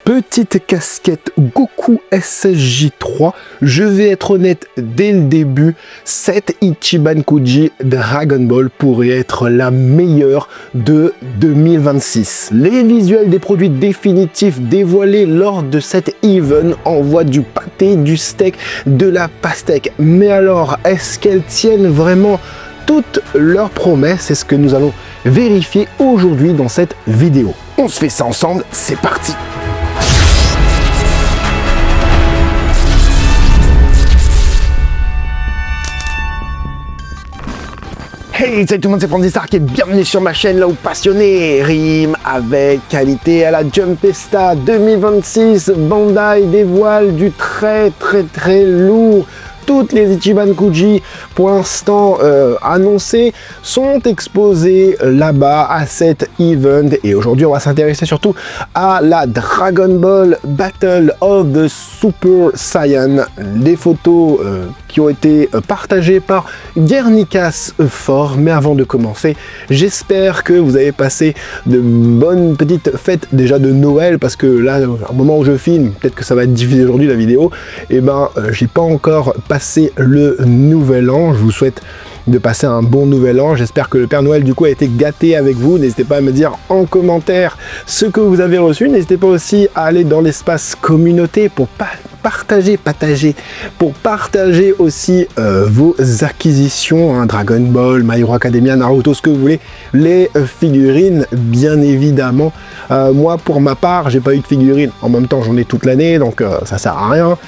Petite casquette Goku SSJ3, je vais être honnête dès le début, cette Ichiban Kuji Dragon Ball pourrait être la meilleure de 2026. Les visuels des produits définitifs dévoilés lors de cet event envoient du pâté, du steak, de la pastèque. Mais alors, est-ce qu'elles tiennent vraiment toutes leurs promesses? C'est ce que nous allons vérifier aujourd'hui dans cette vidéo. On se fait ça ensemble, c'est parti! Hey, salut tout le monde, c'est Francis Arc et bienvenue sur ma chaîne là où passionné rime avec qualité à la Jumpesta 2026. Bandai dévoile du très lourd. Toutes les Ichiban Kuji pour l'instant annoncées sont exposées là-bas à cet event et aujourd'hui on va s'intéresser surtout à la Dragon Ball Battle of the Super Saiyan, des photos qui ont été partagées par Guernicas Fort. Mais avant de commencer, j'espère que vous avez passé de bonnes petites fêtes déjà de Noël, parce que là, au moment où je filme, peut-être que ça va être diffusé aujourd'hui la vidéo, et j'ai pas encore passé le nouvel an. Je vous souhaite de passer un bon nouvel an. J'espère que le Père Noël du coup a été gâté avec vous. N'hésitez pas à me dire en commentaire ce que vous avez reçu. N'hésitez pas aussi à aller dans l'espace communauté pour partager aussi vos acquisitions, Dragon Ball, My Hero Academia, Naruto, ce que vous voulez, les figurines bien évidemment. Moi pour ma part, j'ai pas eu de figurines, en même temps j'en ai toute l'année, donc ça sert à rien.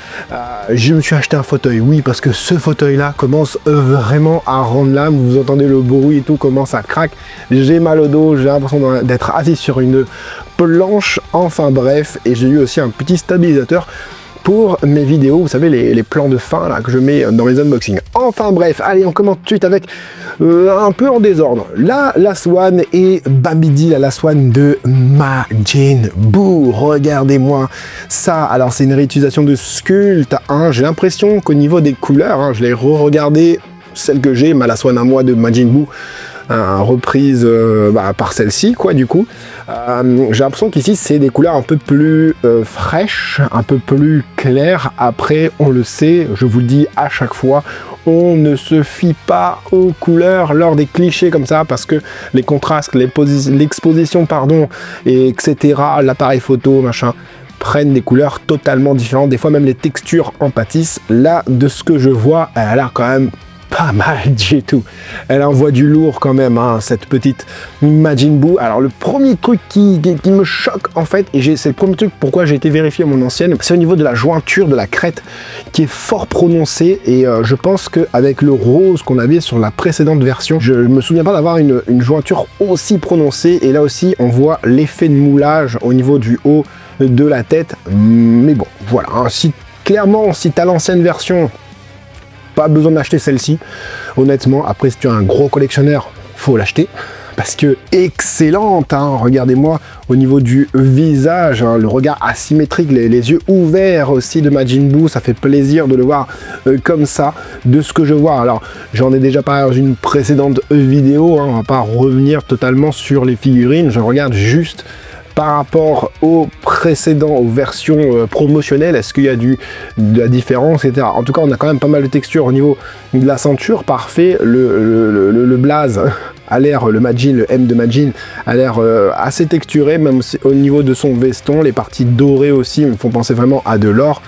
Je me suis acheté un fauteuil, oui, parce que ce fauteuil là commence vraiment à rendre l'âme. Vous entendez le bruit et tout commence à craquer. J'ai mal au dos, j'ai l'impression d'être assis sur une planche, enfin bref. Et j'ai eu aussi un petit stabilisateur pour mes vidéos, vous savez, les plans de fin là que je mets dans mes unboxings. Enfin bref, allez, on commence tout de suite avec un peu en désordre. La Last One et Babidi, la Last One de Majin Buu. Regardez-moi ça. Alors c'est une réutilisation de sculpte. J'ai l'impression qu'au niveau des couleurs, je l'ai re-regardé, celle que j'ai, ma Last One à moi de Majin Buu, reprise par celle-ci, quoi, du coup. J'ai l'impression qu'ici, c'est des couleurs un peu plus fraîches, un peu plus claires. Après, on le sait, je vous le dis à chaque fois, on ne se fie pas aux couleurs lors des clichés comme ça, parce que les contrastes, l'exposition, pardon, et etc., l'appareil photo, machin, prennent des couleurs totalement différentes. Des fois, même les textures en pâtissent. Là, de ce que je vois, elle a l'air quand même pas mal du tout. Elle envoie du lourd quand même, cette petite Majin Buu. Alors le premier truc qui me choque en fait, et c'est le premier truc pourquoi j'ai été vérifié à mon ancienne, c'est au niveau de la jointure de la crête qui est fort prononcée. Et je pense qu'avec le rose qu'on avait sur la précédente version, je me souviens pas d'avoir une jointure aussi prononcée. Et là aussi on voit l'effet de moulage au niveau du haut de la tête. Mais bon, voilà, clairement si tu as l'ancienne version, pas besoin d'acheter celle-ci, honnêtement. Après, si tu es un gros collectionneur, faut l'acheter parce que excellente, regardez-moi au niveau du visage, le regard asymétrique, les yeux ouverts aussi de Majin Buu, ça fait plaisir de le voir comme ça. De ce que je vois, alors j'en ai déjà parlé dans une précédente vidéo, on va pas revenir totalement sur les figurines, je regarde juste par rapport aux précédents, aux versions promotionnelles, est-ce qu'il y a de la différence, etc. En tout cas, on a quand même pas mal de textures au niveau de la ceinture, parfait. Le blaze a l'air, le Majin, le M de Majin a l'air assez texturé, même au niveau de son veston. Les parties dorées aussi me font penser vraiment à de l'or.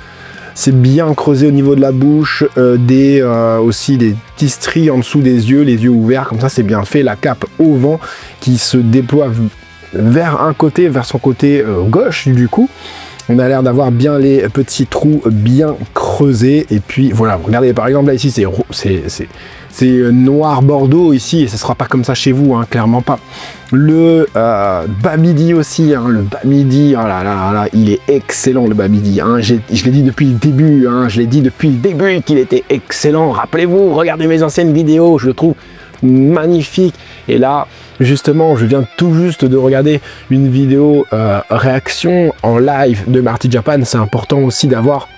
C'est bien creusé au niveau de la bouche, aussi des petits stries en dessous des yeux, les yeux ouverts, comme ça c'est bien fait. La cape au vent qui se déploie vers son côté gauche du coup. On a l'air d'avoir bien les petits trous bien creusés. Et puis voilà, regardez par exemple là ici c'est noir bordeaux ici, et ce sera pas comme ça chez vous, clairement pas. Le Babidi aussi, le Babidi, oh là là là, il est excellent le Babidi, je l'ai dit depuis le début, qu'il était excellent. Rappelez-vous, regardez mes anciennes vidéos, je le trouve magnifique. Et là justement, je viens tout juste de regarder une vidéo réaction en live de Marty Japan. C'est important aussi d'avoir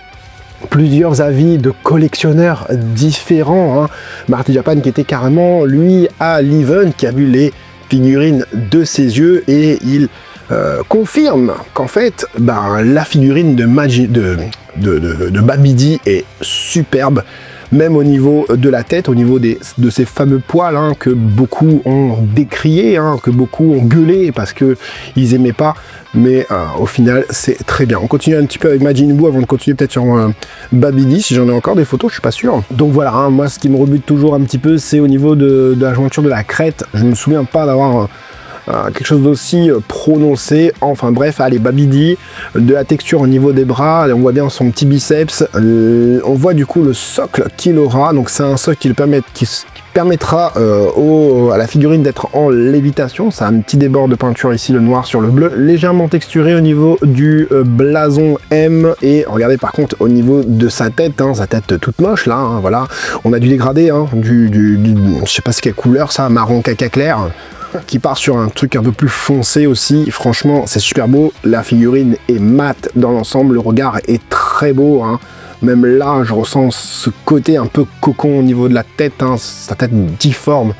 plusieurs avis de collectionneurs différents. Marty Japan qui était carrément lui à l'event, qui a vu les figurines de ses yeux, et il confirme qu'en fait, la figurine de Babidi est superbe, même au niveau de la tête, au niveau de ces fameux poils que beaucoup ont décrié, que beaucoup ont gueulé parce que ils aimaient pas, mais au final c'est très bien. On continue un petit peu avec Majin Buu avant de continuer peut-être sur Babidi, si j'en ai encore des photos, je suis pas sûr. Donc voilà, moi ce qui me rebute toujours un petit peu, c'est au niveau de la jointure de la crête. Je me souviens pas d'avoir quelque chose d'aussi prononcé. Enfin bref, allez, Babidi, de la texture au niveau des bras, on voit bien son petit biceps, on voit du coup le socle qu'il aura, donc c'est un socle qui permettra à la figurine d'être en lévitation. C'est un petit débord de peinture ici, le noir sur le bleu, légèrement texturé au niveau du blason M, et regardez par contre au niveau de sa tête toute moche là, voilà, on a du dégradé, je sais pas ce quelle couleur ça, marron caca clair, qui part sur un truc un peu plus foncé aussi. Franchement, c'est super beau. La figurine est mate dans l'ensemble. Le regard est très beau. Même là, je ressens ce côté un peu cocon au niveau de la tête. Sa tête difforme,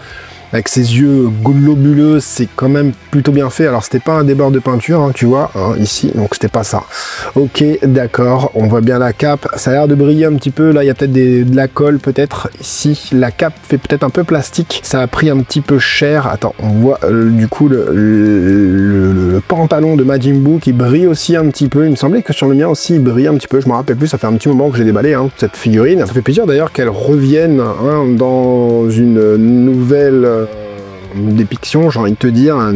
avec ses yeux globuleux. C'est quand même plutôt bien fait. Alors, c'était pas un débord de peinture, tu vois, ici. Donc, c'était pas ça. Ok, d'accord. On voit bien la cape. Ça a l'air de briller un petit peu. Là, il y a peut-être de la colle, peut-être. Ici, la cape fait peut-être un peu plastique. Ça a pris un petit peu cher. Attends, on voit du coup le pantalon de Majin Buu qui brille aussi un petit peu. Il me semblait que sur le mien aussi, il brille un petit peu. Je me rappelle plus. Ça fait un petit moment que j'ai déballé cette figurine. Ça fait plaisir d'ailleurs qu'elle revienne dans une nouvelle dépiction, j'ai envie de te dire, un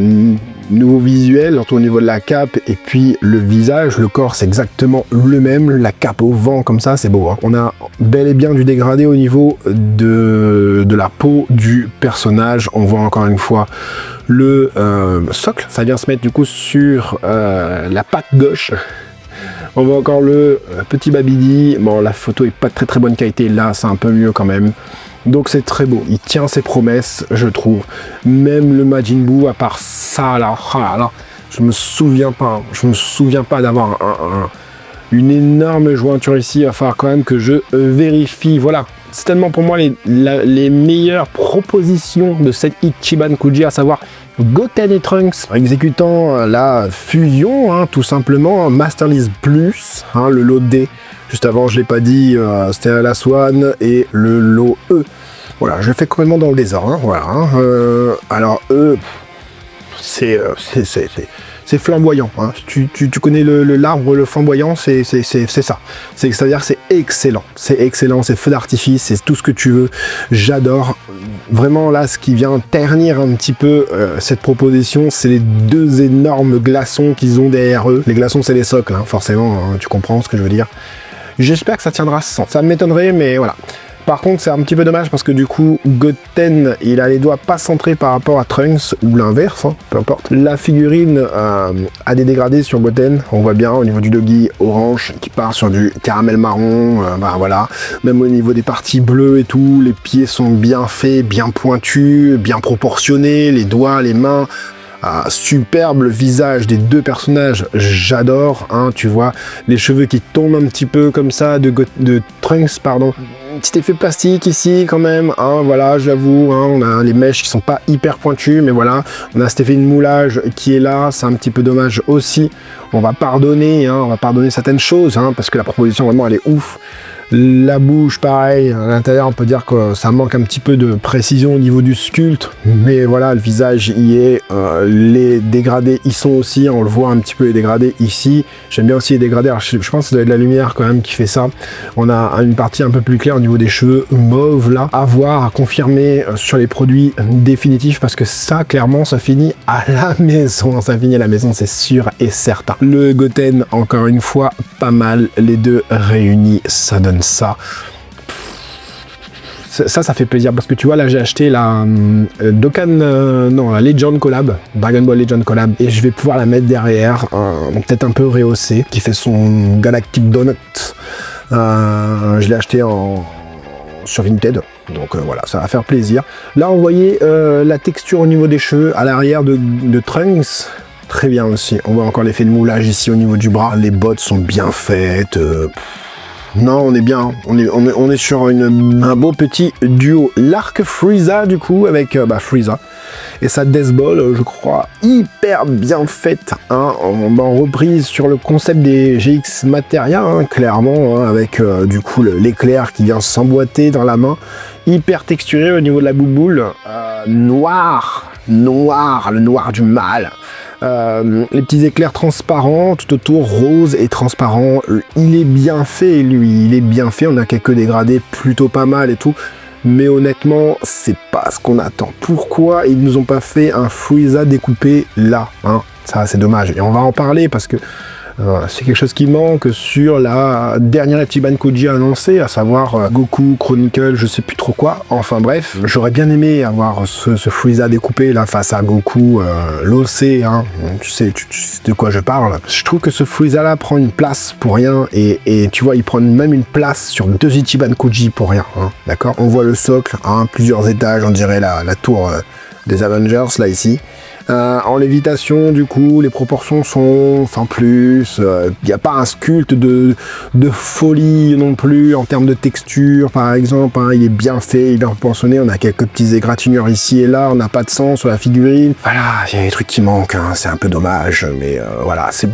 nouveau visuel, surtout au niveau de la cape et puis le visage. Le corps, c'est exactement le même. La cape au vent, comme ça, c'est beau. On a bel et bien du dégradé au niveau de la peau du personnage. On voit encore une fois le socle. Ça vient se mettre du coup sur la patte gauche. On voit encore le petit Babidi. Bon, la photo est pas de très bonne qualité. Là, c'est un peu mieux quand même. Donc c'est très beau, il tient ses promesses, je trouve. Même le Majin Buu, à part ça, là, je me souviens pas d'avoir une énorme jointure ici. Il va falloir quand même que je vérifie. Voilà, c'est tellement pour moi les meilleures propositions de cette Ichiban Kuji, à savoir Goten et Trunks exécutant la fusion, tout simplement, Master List Plus, le lot D. Juste avant, je l'ai pas dit, c'était la Swan et le lot E. Voilà, je le fais complètement dans le désordre. Alors E, c'est flamboyant. Tu connais l'arbre, le flamboyant, c'est ça. C'est-à-dire que c'est excellent. C'est excellent, c'est feu d'artifice, c'est tout ce que tu veux. J'adore. Vraiment, là, ce qui vient ternir un petit peu cette proposition, c'est les deux énormes glaçons qu'ils ont derrière eux. Les glaçons, c'est les socles, forcément, tu comprends ce que je veux dire. J'espère que ça tiendra sans. Ça m'étonnerait, mais voilà. Par contre, c'est un petit peu dommage parce que du coup, Goten, il a les doigts pas centrés par rapport à Trunks, ou l'inverse, peu importe. La figurine a des dégradés sur Goten, on voit bien au niveau du doggy orange qui part sur du caramel marron, voilà. Même au niveau des parties bleues et tout, les pieds sont bien faits, bien pointus, bien proportionnés, les doigts, les mains. Superbe, le visage des deux personnages, j'adore, tu vois, les cheveux qui tombent un petit peu comme ça de Trunks, pardon. Petit effet plastique ici quand même, voilà, j'avoue, on a les mèches qui sont pas hyper pointues, mais voilà, on a cet effet de moulage qui est là, c'est un petit peu dommage aussi. On va pardonner certaines choses, parce que la proposition vraiment elle est ouf. La bouche, pareil, à l'intérieur, on peut dire que ça manque un petit peu de précision au niveau du sculpte, mais voilà, le visage y est, les dégradés y sont aussi, on le voit un petit peu les dégradés ici. J'aime bien aussi les dégradés, alors je pense que ça doit être de la lumière quand même qui fait ça. On a une partie un peu plus claire au niveau des cheveux mauves là, à voir, à confirmer sur les produits définitifs, parce que ça, clairement, ça finit à la maison, c'est sûr et certain. Le Goten, encore une fois, pas mal, les deux réunis, ça donne ça fait plaisir, parce que tu vois, là j'ai acheté la la Legend Collab, Dragon Ball Legend Collab, et je vais pouvoir la mettre derrière, peut-être un peu rehaussée, qui fait son Galactic Donut. Je l'ai acheté sur Vinted, donc voilà, ça va faire plaisir. Là on voyait la texture au niveau des cheveux à l'arrière de Trunks, très bien aussi. On voit encore l'effet de moulage ici au niveau du bras, les bottes sont bien faites. non, on est bien. On est sur un beau petit duo. L'arc Frieza, du coup, avec Frieza et sa Death Ball, je crois, hyper bien faite. Hein, en reprise sur le concept des GX Materia, hein, clairement, hein, avec du coup l'éclair qui vient s'emboîter dans la main. Hyper texturé au niveau de la bouboule. Noir, le noir du mal. Les petits éclairs transparents tout autour, rose et transparent. Il est bien fait, lui, il est bien fait. On a quelques dégradés plutôt pas mal et tout, mais honnêtement c'est pas ce qu'on attend. Pourquoi ils nous ont pas fait un Frieza découpé là, hein? Ça c'est dommage, et on va en parler parce que c'est quelque chose qui manque sur la dernière Ichiban Koji annoncée, à savoir Goku, Chronicle, je sais plus trop quoi. Enfin bref, j'aurais bien aimé avoir ce Frieza découpé là face à Goku, l'OC, hein. Tu sais de quoi je parle. Je trouve que ce Frieza là prend une place pour rien, et tu vois, il prend même une place sur 2 Ichiban Koji pour rien, hein. D'accord. On voit le socle, hein, plusieurs étages, on dirait la tour des Avengers là ici. En lévitation, du coup, les proportions sont sans plus. Il n'y a pas un sculpte de folie non plus en termes de texture, par exemple. Hein, il est bien fait, il est bien proportionné. On a quelques petits égratignures ici et là. On n'a pas de sang sur la figurine. Voilà, il y a des trucs qui manquent. Hein, c'est un peu dommage, mais voilà, c'est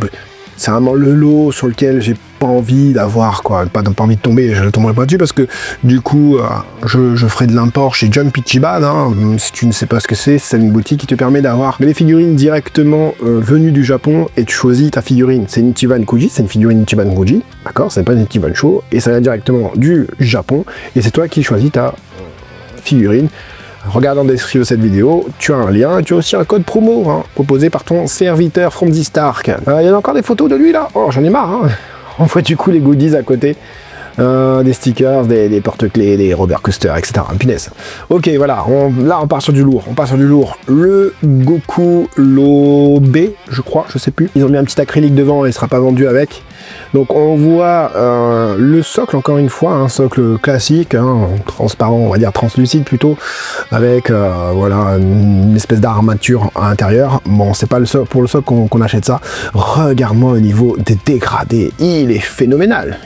vraiment le lot sur lequel j'ai pas envie d'avoir, quoi. Pas envie de tomber, je ne tomberai pas dessus parce que du coup, je ferai de l'import chez Jump Ichiban. Hein. Si tu ne sais pas ce que c'est une boutique qui te permet d'avoir les figurines directement venues du Japon, et tu choisis ta figurine. C'est une Ichiban Koji, c'est une figurine Ichiban Koji, d'accord. C'est pas une Ichiban Show, et ça vient directement du Japon, et c'est toi qui choisis ta figurine. Regarde en description de cette vidéo, tu as un lien, tu as aussi un code promo, hein, proposé par ton serviteur From the Stark. Il y a encore des photos de lui là. Oh, j'en ai marre, hein. On voit du coup les goodies à côté. Des stickers, des porte-clés, des Robert Custer, etc. Punaise. Ok, voilà, là on part sur du lourd. Le Goku Lobe, je crois, je sais plus. Ils ont mis un petit acrylique devant et il sera pas vendu avec. Donc on voit le socle, encore une fois, un socle classique, hein, transparent, on va dire translucide plutôt, avec voilà, une espèce d'armature à l'intérieur. Bon, c'est pas pour le socle qu'on achète ça. Regarde-moi au niveau des dégradés, il est phénoménal.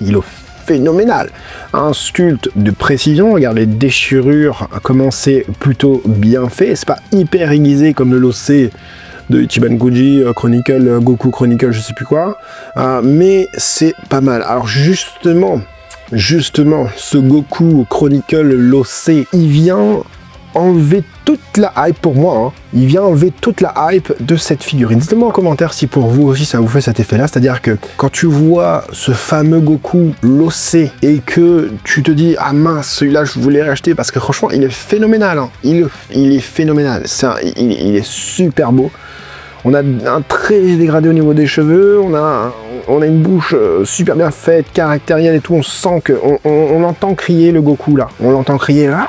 Un sculpte de précision, regarde les déchirures, comment c'est plutôt bien fait. C'est pas hyper aiguisé comme le l'OC de Ichiban Koji, Chronicle, Goku Chronicle, je sais plus quoi, mais c'est pas mal. Alors justement, ce Goku Chronicle l'OC, il vient enlever toute la hype pour moi, hein. Il vient enlever toute la hype de cette figurine. Dites-moi en commentaire si pour vous aussi ça vous fait cet effet là, c'est-à-dire que quand tu vois ce fameux Goku l'OC et que tu te dis ah mince, celui-là je voulais racheter parce que franchement il est phénoménal, hein. Il est phénoménal, il est super beau. On a un très dégradé au niveau des cheveux, on a une bouche super bien faite, caractérielle et tout, on sent que on entend crier le Goku là, on l'entend crier là.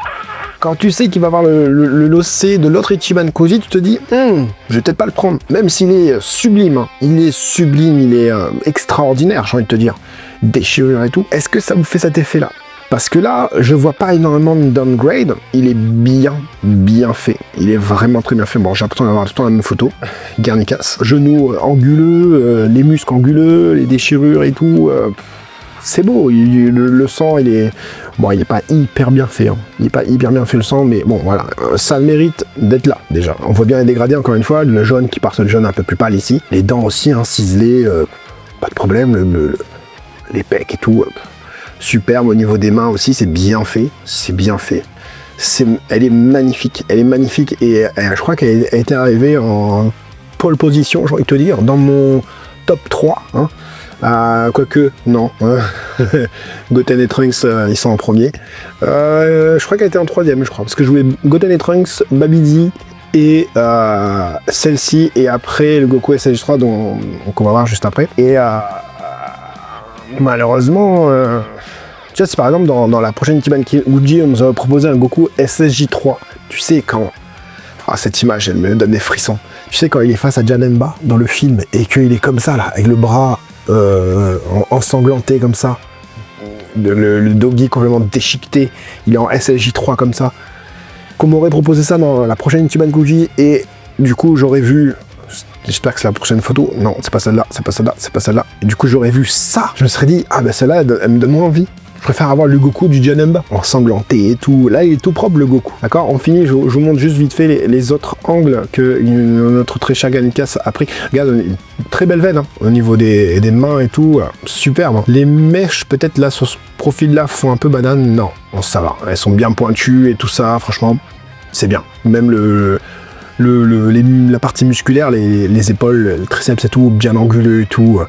Quand tu sais qu'il va avoir le l'OC de l'autre Ichiban Koji, tu te dis je vais peut-être pas le prendre, même s'il est sublime, hein. Il est extraordinaire, j'ai envie de te dire, déchirure et tout. Est-ce que ça vous fait cet effet là? Parce que là, je vois pas énormément de downgrade, il est bien fait, il est vraiment très bien fait. Bon, j'ai l'impression d'avoir tout le temps la même photo, Guernicas. Genoux anguleux, les muscles anguleux, les déchirures et tout, c'est beau, le sang, il est pas hyper bien fait, hein. Il est pas hyper bien fait le sang, mais bon, voilà, ça mérite d'être là, déjà. On voit bien les dégradés, encore une fois, le jaune qui part sur le jaune un peu plus pâle ici, les dents aussi, hein, ciselées, pas de problème, les pecs et tout, superbe. Au niveau des mains aussi, c'est bien fait. Elle est magnifique, et je crois qu'elle a été arrivée en pole position, j'ai envie de te dire, dans mon top 3, hein. Quoique, non, Goten et Trunks, ils sont en premier. Je crois qu'elle était en troisième, je crois, parce que je voulais Goten et Trunks, Babidi et celle-ci, et après le Goku SH3 qu'on va voir juste après. Et malheureusement, tu vois, c'est par exemple dans la prochaine Ichiban Koji, on nous a proposé un Goku SSJ3. Tu sais quand... Ah, cette image, elle me donne des frissons. Tu sais quand il est face à Janemba dans le film, et qu'il est comme ça, là, avec le bras ensanglanté comme ça, le doggy complètement déchiqueté, il est en SSJ3 comme ça. Qu'on m'aurait proposé ça dans la prochaine Ichiban Koji, et du coup j'aurais vu J'espère que c'est la prochaine photo. Non, c'est pas celle-là, c'est pas celle-là, c'est pas celle-là. Et du coup, j'aurais vu ça. Je me serais dit, ah ben celle-là, elle me donne moins envie. Je préfère avoir le Goku du Janemba, ensanglanté et tout. Là, il est tout propre, le Goku. D'accord, on finit, je vous montre juste vite fait les autres angles que notre très cher Garnicas a pris. Regarde, une très belle veine, hein, au niveau des mains et tout. Superbe. Hein. Les mèches, peut-être là, sur ce profil-là, font un peu banane. Non, bon, ça va. Elles sont bien pointues et tout ça. Franchement, c'est bien. Même la partie musculaire, les épaules, le triceps et tout, bien anguleux et tout.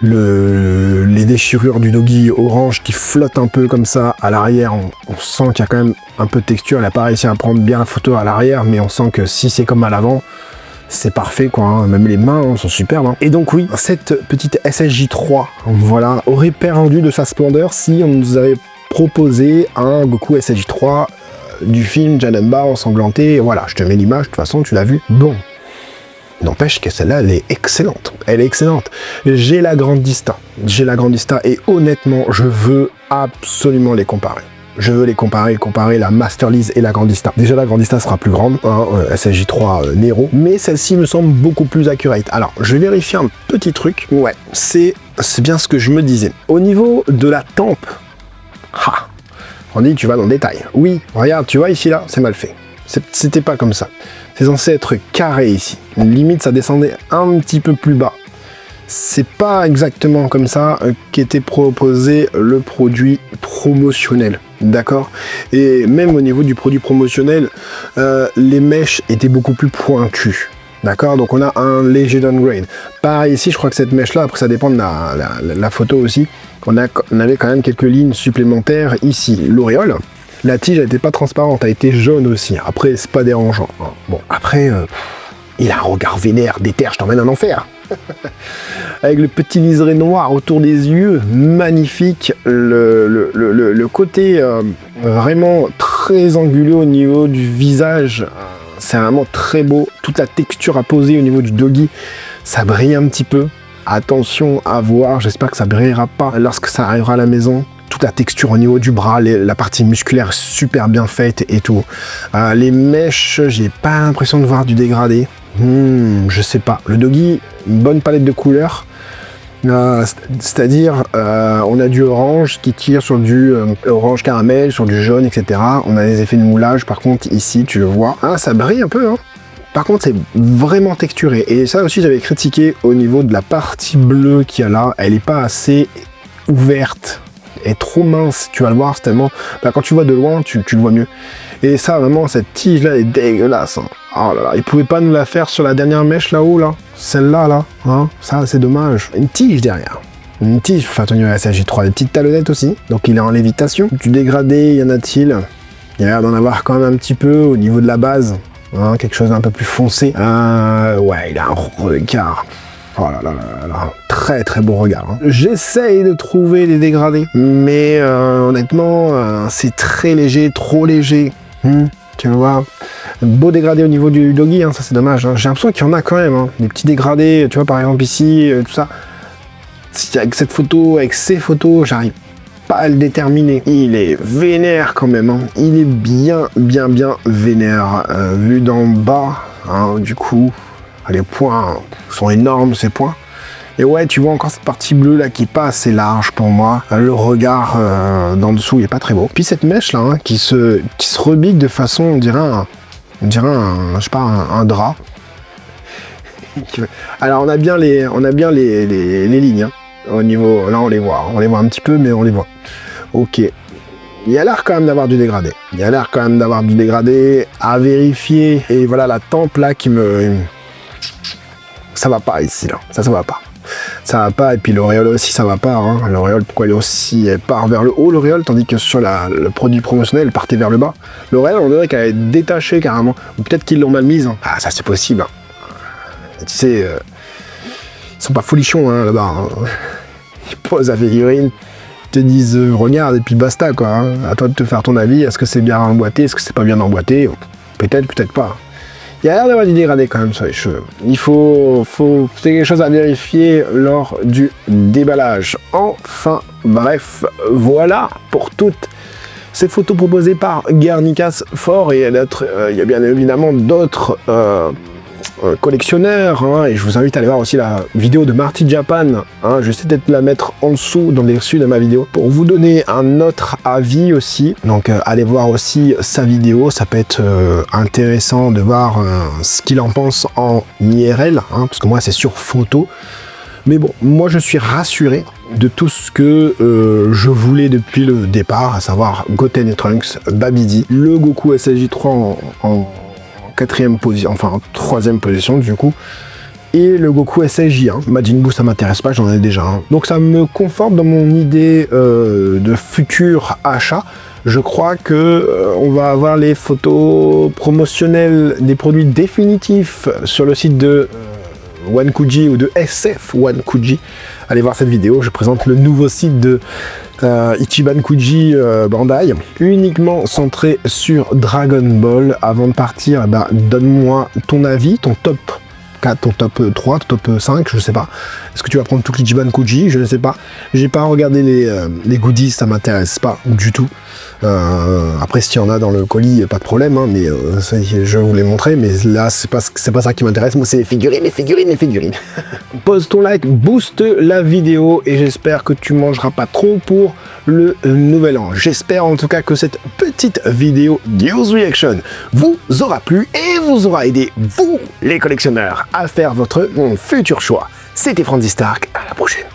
Les déchirures du doggy orange qui flottent un peu comme ça à l'arrière, on sent qu'il y a quand même un peu de texture. Elle n'a pas réussi à prendre bien la photo à l'arrière, mais on sent que si c'est comme à l'avant, c'est parfait quoi, hein. Même les mains sont superbes. Hein. Et donc oui, cette petite SSJ3, voilà, aurait perdu de sa splendeur si on nous avait proposé un Goku SSJ3 du film Janemba ensanglanté. Voilà, je te mets l'image, de toute façon tu l'as vu. Bon. N'empêche que celle-là, elle est excellente. Elle est excellente. J'ai la Grandista. Et honnêtement, je veux absolument les comparer. Je veux les comparer la Masterlease et la Grandista. Déjà, la Grandista sera plus grande, hein, SSJ3 Nero, mais celle-ci me semble beaucoup plus accurate. Alors, je vais vérifier un petit truc. Ouais, c'est bien ce que je me disais. Au niveau de la tempe, on dit tu vas dans le détail. Oui, regarde, tu vois ici, là, c'est mal fait. C'était pas comme ça. C'est censé être carré ici. Limite, ça descendait un petit peu plus bas. C'est pas exactement comme ça qu'était proposé le produit promotionnel. D'accord? Et même au niveau du produit promotionnel, les mèches étaient beaucoup plus pointues. D'accord? Donc on a un léger downgrade. Pareil ici, je crois que cette mèche-là, après ça dépend de la photo aussi, on avait quand même quelques lignes supplémentaires ici. L'auréole, la tige n'était pas transparente, elle était jaune aussi. Après, c'est pas dérangeant. Hein. Bon, après, il a un regard vénère, déter, je t'emmène en enfer. Avec le petit liseré noir autour des yeux, magnifique. Le côté vraiment très anguleux au niveau du visage, c'est vraiment très beau. Toute la texture à poser au niveau du doggy, ça brille un petit peu. Attention à voir, j'espère que ça brillera pas lorsque ça arrivera à la maison. Toute la texture au niveau du bras, la partie musculaire est super bien faite et tout. Les mèches, j'ai pas l'impression de voir du dégradé. Je sais pas. Le doggy, une bonne palette de couleurs. C'est-à-dire, on a du orange qui tire sur du orange caramel, sur du jaune, etc. On a des effets de moulage, par contre, ici, tu le vois. Ah, ça brille un peu, hein. Par contre, c'est vraiment texturé. Et ça aussi, j'avais critiqué au niveau de la partie bleue qu'il y a là. Elle n'est pas assez ouverte. Elle est trop mince. Tu vas le voir, c'est tellement... quand tu vois de loin, tu le vois mieux. Et ça, vraiment, cette tige-là est dégueulasse. Hein. Oh là là, ils pouvaient pas nous la faire sur la dernière mèche là-haut, là. Celle-là, là. Hein. Ça, c'est dommage. Une tige derrière. Une tige, enfin, attention, à SSJ3. Des petites talonnettes aussi. Donc, il est en lévitation. Du dégradé, y en a-t-il? Il y a l'air d'en avoir quand même un petit peu au niveau de la base. Hein, quelque chose d'un peu plus foncé. Ouais, il a un regard. Oh là là là là. Très très beau regard. Hein. J'essaye de trouver des dégradés. Mais honnêtement, c'est très léger, trop léger. Tu vois, beau dégradé au niveau du doggy, hein, ça c'est dommage. Hein. J'ai l'impression qu'il y en a quand même, hein, des petits dégradés, tu vois, par exemple ici, tout ça. Avec cette photo, avec ces photos, j'arrive pas à le déterminer. Il est vénère quand même, hein. Il est bien vénère. Vu d'en bas, hein, du coup, les points sont énormes, ces points. Et ouais, tu vois encore cette partie bleue là qui est pas assez large pour moi. Le regard d'en dessous, il est pas très beau. Puis cette mèche là, hein, qui se rebique de façon, on dirait un je sais pas, un drap. Alors on a bien les lignes. Hein, au niveau, là on les voit un petit peu, mais on les voit. Ok. Il y a l'air quand même d'avoir du dégradé. À vérifier. Et voilà la tempe là qui me... Ça va pas ici là. Ça va pas. Ça va pas, et puis l'auréole aussi ça va pas, hein. L'auréole, pourquoi elle part vers le haut l'auréole, tandis que sur le produit promotionnel elle partait vers le bas. L'auréole on dirait qu'elle est détachée carrément, ou peut-être qu'ils l'ont mal mise, hein. Ah ça c'est possible, hein. Tu sais, ils sont pas folichons hein, là-bas, hein. Ils posent la figurine, ils te disent regarde et puis basta quoi, hein. À toi de te faire ton avis, est-ce que c'est bien emboîté, est-ce que c'est pas bien emboîté, peut-être pas. Il y a l'air d'avoir du dégradé quand même sur les cheveux. C'est quelque chose à vérifier lors du déballage. Enfin, bref, voilà pour toutes ces photos proposées par Garnicas Fort. Et il y a bien évidemment d'autres collectionneurs, hein, et je vous invite à aller voir aussi la vidéo de Marty Japan, hein, je vais peut-être la mettre en dessous, dans les dessus de ma vidéo, pour vous donner un autre avis aussi. Donc allez voir aussi sa vidéo, ça peut être intéressant de voir ce qu'il en pense en IRL, hein, parce que moi c'est sur photo. Mais bon, moi je suis rassuré de tout ce que je voulais depuis le départ, à savoir Goten et Trunks, Babidi, le Goku SSJ3 en quatrième position, enfin en troisième position du coup, et le Goku SSJ1. Majin Buu ça m'intéresse pas, j'en ai déjà un. Donc ça me conforte dans mon idée de futur achat. Je crois que on va avoir les photos promotionnelles des produits définitifs sur le site de Wankuji ou de SF Wankuji. Allez voir cette vidéo, je présente le nouveau site de Ichiban Kuji Bandai, uniquement centré sur Dragon Ball. Avant de partir, eh ben, donne-moi ton avis, ton top 4, ton top 3, ton top 5, je sais pas. Est-ce que tu vas prendre tout l'Ichiban Kuji? Je ne sais pas. J'ai pas regardé les goodies, ça m'intéresse pas du tout. Après, s'il y en a dans le colis, pas de problème, hein, mais je vais vous les montrer, mais là, c'est pas ça qui m'intéresse. Moi, c'est les figurines, les figurines, les figurines. Pose ton like, booste la vidéo, et j'espère que tu mangeras pas trop pour le nouvel an. J'espère en tout cas que cette petite vidéo News Reaction vous aura plu et vous aura aidé, vous, les collectionneurs, à faire votre futur choix. C'était Franzy Stark, à la prochaine.